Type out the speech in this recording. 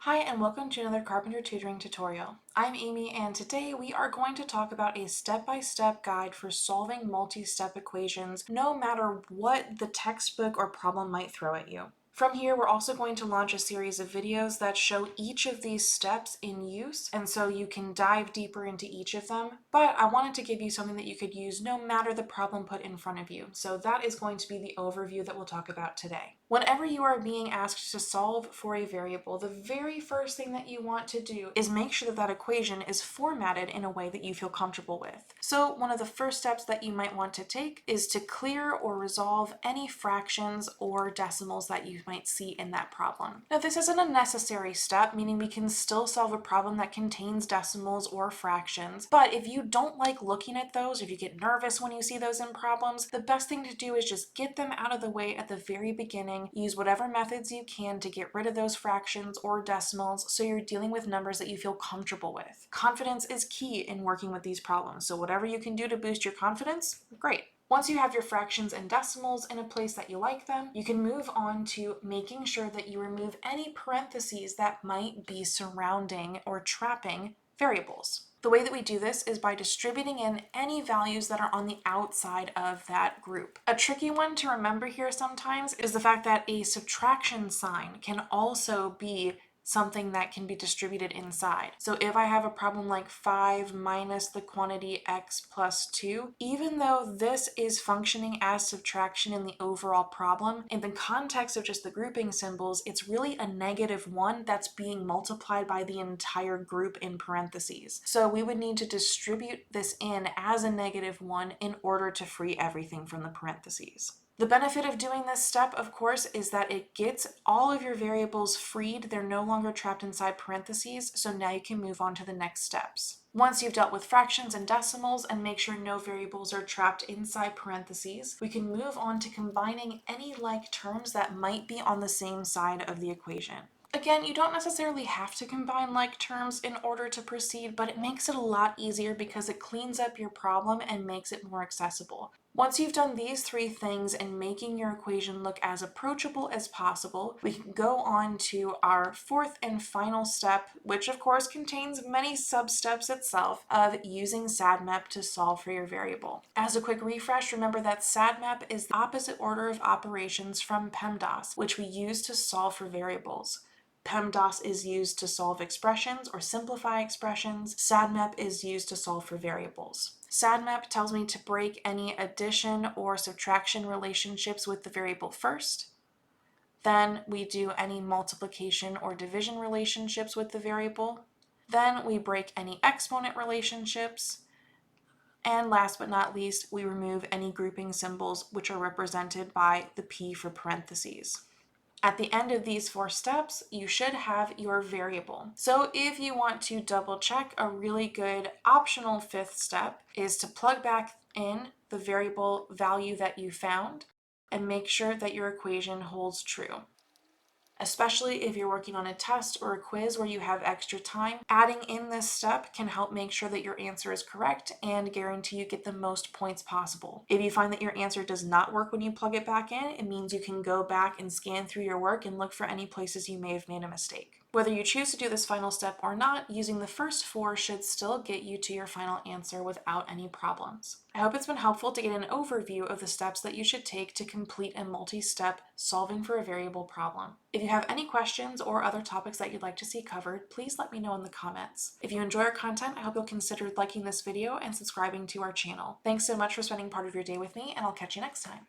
Hi and welcome to another carpenter tutoring tutorial. I'm Amy and today we are going to talk about a step-by-step guide for solving multi-step equations no matter what the textbook or problem might throw at you. From here, we're also going to launch a series of videos that show each of these steps in use, and so you can dive deeper into each of them. But I wanted to give you something that you could use no matter the problem put in front of you. So that is going to be the overview that we'll talk about today. Whenever you are being asked to solve for a variable, the very first thing that you want to do is make sure that that equation is formatted in a way that you feel comfortable with. So one of the first steps that you might want to take is to clear or resolve any fractions or decimals that you might see in that problem. Now, this isn't a necessary step, meaning we can still solve a problem that contains decimals or fractions, but if you don't like looking at those, if you get nervous when you see those in problems, the best thing to do is just get them out of the way at the very beginning. Use whatever methods you can to get rid of those fractions or decimals so you're dealing with numbers that you feel comfortable with. Confidence is key in working with these problems, so whatever you can do to boost your confidence, great. Once you have your fractions and decimals in a place that you like them, you can move on to making sure that you remove any parentheses that might be surrounding or trapping variables. The way that we do this is by distributing in any values that are on the outside of that group. A tricky one to remember here sometimes is the fact that a subtraction sign can also be something that can be distributed inside. So if I have a problem like 5 minus the quantity x plus 2, even though this is functioning as subtraction in the overall problem, in the context of just the grouping symbols, it's really a -1 that's being multiplied by the entire group in parentheses. So we would need to distribute this in as a -1 in order to free everything from the parentheses. The benefit of doing this step, of course, is that it gets all of your variables freed. They're no longer trapped inside parentheses, so now you can move on to the next steps. Once you've dealt with fractions and decimals and make sure no variables are trapped inside parentheses, we can move on to combining any like terms that might be on the same side of the equation. Again, you don't necessarily have to combine like terms in order to proceed, but it makes it a lot easier because it cleans up your problem and makes it more accessible. Once you've done these three things and making your equation look as approachable as possible, we can go on to our fourth and final step, which of course contains many sub-steps itself, of using SADMEP to solve for your variable. As a quick refresh, remember that SADMEP is the opposite order of operations from PEMDAS, which we use to solve for variables. PEMDAS is used to solve expressions or simplify expressions. SADMEP is used to solve for variables. SADMEP tells me to break any addition or subtraction relationships with the variable first. Then we do any multiplication or division relationships with the variable. Then we break any exponent relationships. And last but not least, we remove any grouping symbols which are represented by the P for parentheses. At the end of these 4 steps, you should have your variable. So if you want to double check, a really good optional 5th step is to plug back in the variable value that you found and make sure that your equation holds true. Especially if you're working on a test or a quiz where you have extra time, adding in this step can help make sure that your answer is correct and guarantee you get the most points possible. If you find that your answer does not work when you plug it back in, it means you can go back and scan through your work and look for any places you may have made a mistake. Whether you choose to do this final step or not, using the first 4 should still get you to your final answer without any problems. I hope it's been helpful to get an overview of the steps that you should take to complete a multi-step solving for a variable problem. If you have any questions or other topics that you'd like to see covered, please let me know in the comments. If you enjoy our content, I hope you'll consider liking this video and subscribing to our channel. Thanks so much for spending part of your day with me, and I'll catch you next time.